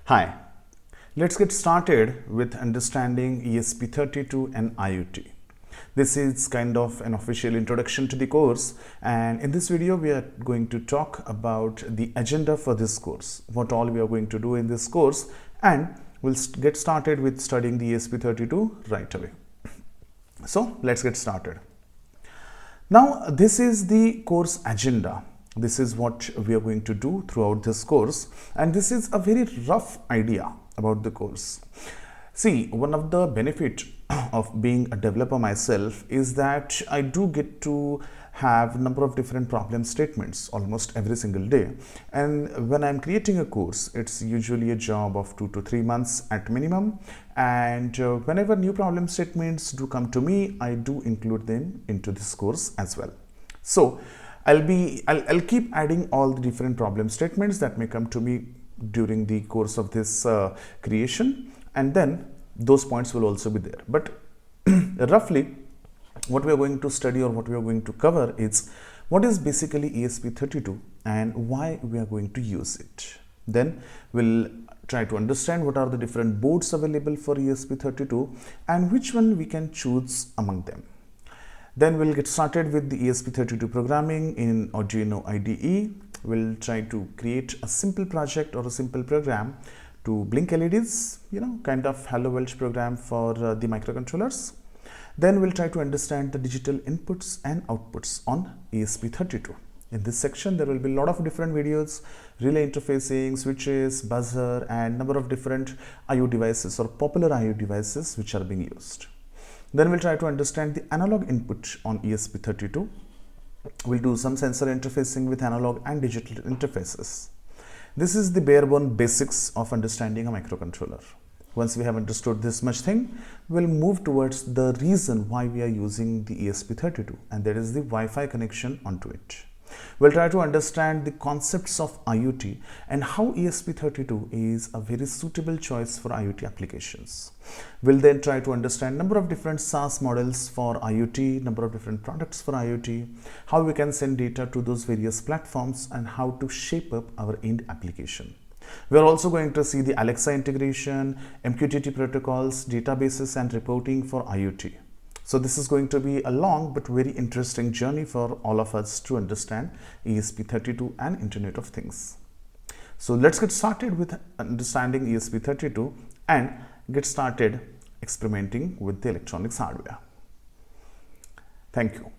Hi, let's get started with understanding ESP32 and IoT. This is kind of an official introduction to the course, and in this video we are going to talk about the agenda for this course, what all we are going to do in this course, and we'll get started with studying the ESP32 right away. So let's get started. Now this is the course agenda. This is what we are going to do throughout this course, and this is a very rough idea about the course. See, one of the benefits of being a developer myself is that I do get to have a number of different problem statements almost every single day, and when I'm creating a course, it's usually a job of 2 to 3 months at minimum, and whenever new problem statements do come to me, I do include them into this course as well. So I'll keep adding all the different problem statements that may come to me during the course of this creation, and then those points will also be there. But roughly what we are going to study or what we are going to cover is what is basically ESP32 and why we are going to use it. Then we'll try to understand what are the different boards available for ESP32 and which one we can choose among them. Then we'll get started with the ESP32 programming in Arduino IDE. We'll try to create a simple project or a simple program to blink LEDs, kind of hello world program for the microcontrollers. Then we'll try to understand the digital inputs and outputs on ESP32. In this section, there will be a lot of different videos, relay interfacing, switches, buzzer, and number of different IO devices or popular IO devices which are being used. Then we'll try to understand the analog input on ESP32. We'll do some sensor interfacing with analog and digital interfaces. This is the bare bone basics of understanding a microcontroller. Once we have understood this much thing, we'll move towards the reason why we are using the ESP32, and that is the Wi-Fi connection onto it. We'll try to understand the concepts of IoT and how ESP32 is a very suitable choice for IoT applications. We'll then try to understand number of different SaaS models for IoT, number of different products for IoT, how we can send data to those various platforms, and how to shape up our end application. We are also going to see the Alexa integration, MQTT protocols, databases, and reporting for IoT. So this is going to be a long but very interesting journey for all of us to understand ESP32 and Internet of Things. So let's get started with understanding ESP32 and get started experimenting with the electronics hardware. Thank you.